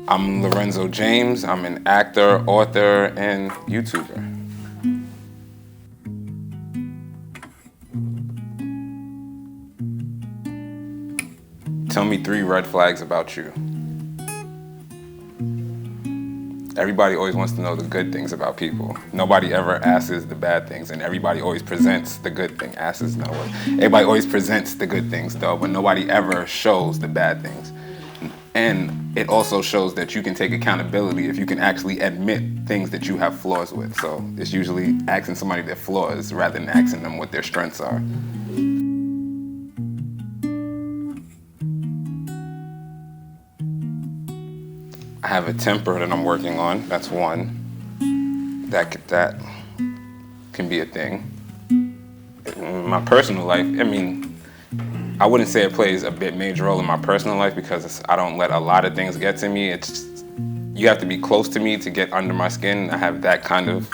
I'm Lorenzo James. I'm an actor, author, and YouTuber. Tell me 3 red flags about you. Everybody always wants to know the good things about people. Nobody ever asks the bad things, and everybody always presents the good thing. Asks no one. Everybody always presents the good things though, but nobody ever shows the bad things. And it also shows that you can take accountability if you can actually admit things that you have flaws with. So it's usually asking somebody their flaws rather than asking them what their strengths are. I have a temper that I'm working on. That's one. That can be a thing. In my personal life, I wouldn't say it plays a bit major role in my personal life because I don't let a lot of things get to me. It's just, you have to be close to me to get under my skin. I have that kind of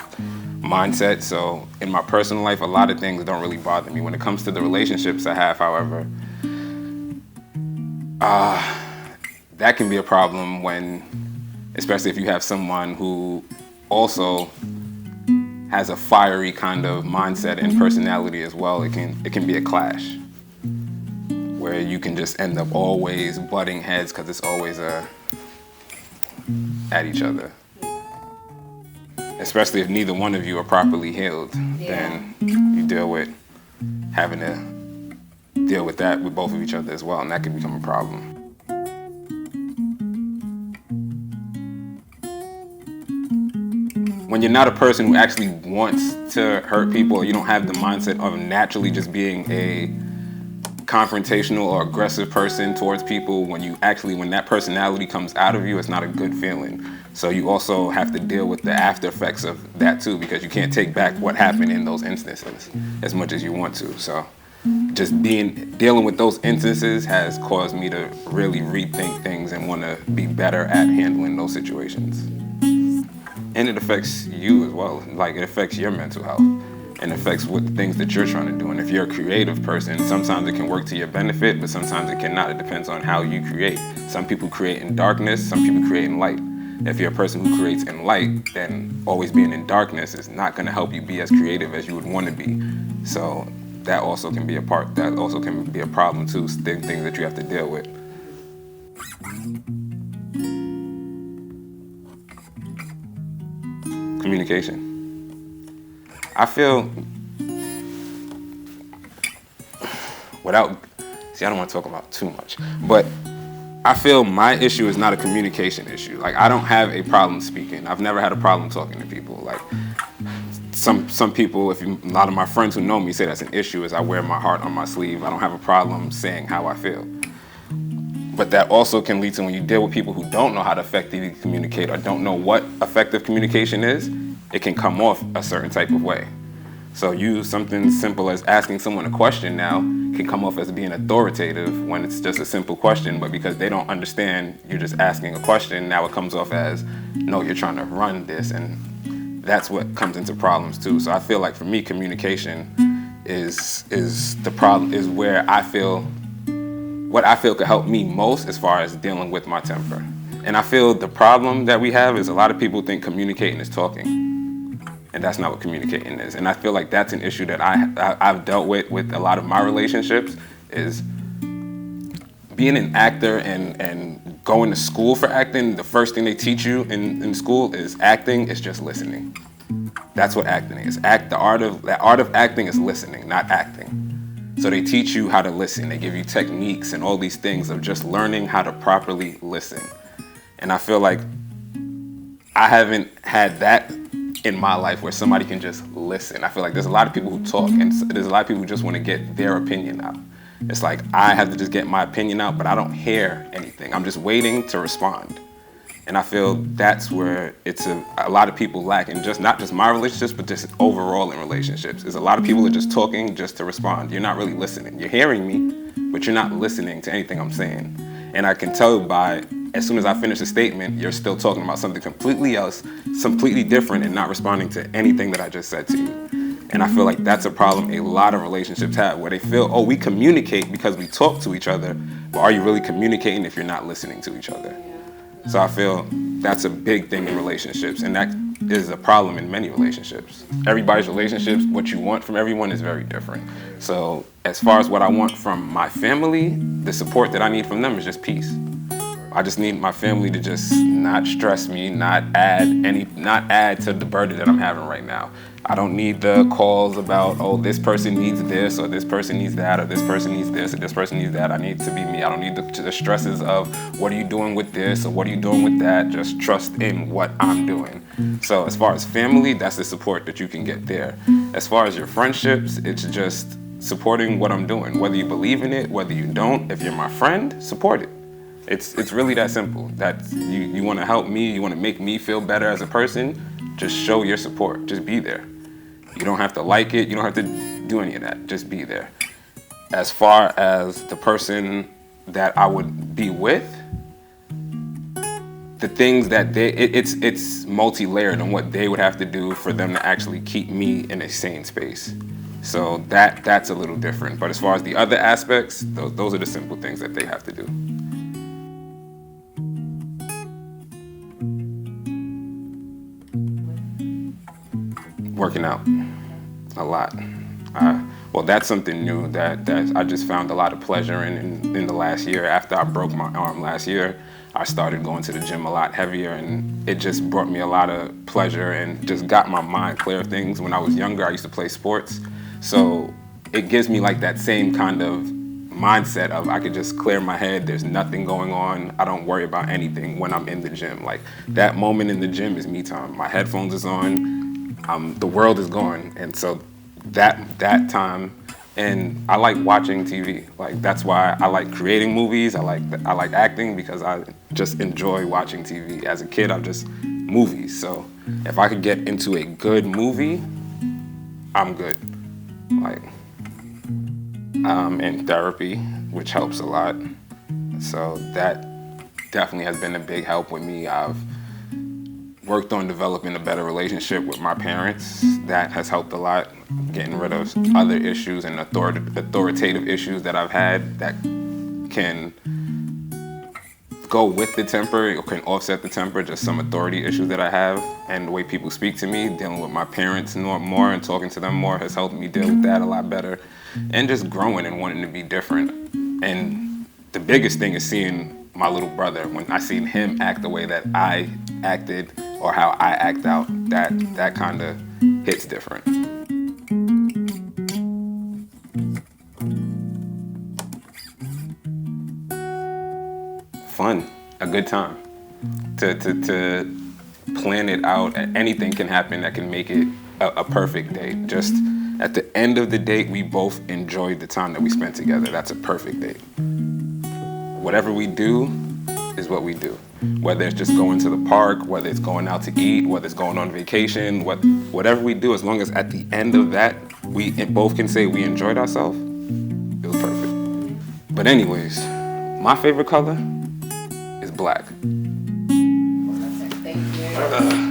mindset. So in my personal life, a lot of things don't really bother me. When it comes to the relationships I have, however, that can be a problem especially if you have someone who also has a fiery kind of mindset and personality as well. It can be a clash where you can just end up always butting heads because it's always at each other. Especially if neither one of you are properly healed, then you deal with having to deal with that with both of each other as well, and that can become a problem. When you're not a person who actually wants to hurt people, or you don't have the mindset of naturally just being a confrontational or aggressive person towards people, when that personality comes out of you, it's not a good feeling. So you also have to deal with the after effects of that too, because you can't take back what happened in those instances as much as you want to. So just dealing with those instances has caused me to really rethink things and want to be better at handling those situations. And it affects you as well. Like, it affects your mental health and affects what things that you're trying to do. And if you're a creative person, sometimes it can work to your benefit, but sometimes it cannot. It depends on how you create. Some people create in darkness, some people create in light. If you're a person who creates in light, then always being in darkness is not going to help you be as creative as you would want to be. So that also can be a problem too, things that you have to deal with. Communication. I feel I don't want to talk about too much, but I feel my issue is not a communication issue. Like, I don't have a problem speaking. I've never had a problem talking to people. Like, some people, a lot of my friends who know me say that's an issue, is I wear my heart on my sleeve. I don't have a problem saying how I feel. But that also can lead to, when you deal with people who don't know how to effectively communicate or don't know what effective communication is, it can come off a certain type of way. So something simple as asking someone a question now can come off as being authoritative when it's just a simple question, but because they don't understand you're just asking a question, now it comes off as, no, you're trying to run this, and that's what comes into problems too. So I feel like for me, communication is the problem, is where what I feel could help me most as far as dealing with my temper. And I feel the problem that we have is a lot of people think communicating is talking, and that's not what communicating is. And I feel like that's an issue that I've dealt with a lot of my relationships, is being an actor and going to school for acting. The first thing they teach you in school is acting is just listening. That's what acting is. The art of acting is listening, not acting. So they teach you how to listen. They give you techniques and all these things of just learning how to properly listen. And I feel like I haven't had that in my life where somebody can just listen. I feel like there's a lot of people who talk, and there's a lot of people who just want to get their opinion out. It's like, I have to just get my opinion out, but I don't hear anything. I'm just waiting to respond. And I feel that's where it's a lot of people lack, and not just my relationships, but just overall in relationships, is a lot of people are just talking just to respond. You're not really listening. You're hearing me, but you're not listening to anything I'm saying. And I can tell by, as soon as I finish a statement, you're still talking about something completely else, completely different, and not responding to anything that I just said to you. And I feel like that's a problem a lot of relationships have, where they feel, oh, we communicate because we talk to each other, but are you really communicating if you're not listening to each other? So I feel that's a big thing in relationships, and that is a problem in many relationships. Everybody's relationships, what you want from everyone is very different. So as far as what I want from my family, the support that I need from them is just peace. I just need my family to just not stress me, not add to the burden that I'm having right now. I don't need the calls about, oh, this person needs this, or this person needs that, or this person needs this, or this person needs that. I need to be me. I don't need the stresses of what are you doing with this, or what are you doing with that. Just trust in what I'm doing. So as far as family, that's the support that you can get there. As far as your friendships, it's just supporting what I'm doing. Whether you believe in it, whether you don't, if you're my friend, support it. It's really that simple. That you want to help me, you want to make me feel better as a person, just show your support. Just be there. You don't have to like it. You don't have to do any of that. Just be there. As far as the person that I would be with, the things that it's multi-layered on what they would have to do for them to actually keep me in a sane space. So that's a little different. But as far as the other aspects, those are the simple things that they have to do. Working out a lot. Well, that's something new that I just found a lot of pleasure in the last year. After I broke my arm last year, I started going to the gym a lot heavier, and it just brought me a lot of pleasure and just got my mind clear of things. When I was younger, I used to play sports, so it gives me like that same kind of mindset of I could just clear my head. There's nothing going on. I don't worry about anything when I'm in the gym. Like that moment in the gym is me time. My headphones is on. The world is gone, and so that time, and I like watching TV. Like that's why I like creating movies. I like acting because I just enjoy watching TV. As a kid, I'm just movies. So if I could get into a good movie, I'm good. Like I'm in therapy, which helps a lot. So that definitely has been a big help with me. I've worked on developing a better relationship with my parents. That has helped a lot. Getting rid of other issues and authoritative issues that I've had that can go with the temper or can offset the temper, just some authority issues that I have. And the way people speak to me, dealing with my parents more and talking to them more has helped me deal with that a lot better. And just growing and wanting to be different. And the biggest thing is seeing my little brother. When I seen him act the way that I acted or how I act out, that kind of hits different. Fun, a good time. To plan it out, anything can happen that can make it a perfect date. Just at the end of the date, we both enjoyed the time that we spent together. That's a perfect date. Whatever we do is what we do. Whether it's just going to the park, whether it's going out to eat, whether it's going on vacation, whatever we do, as long as at the end of that, we both can say we enjoyed ourselves, it was perfect. But anyways, my favorite color is black. Thank you.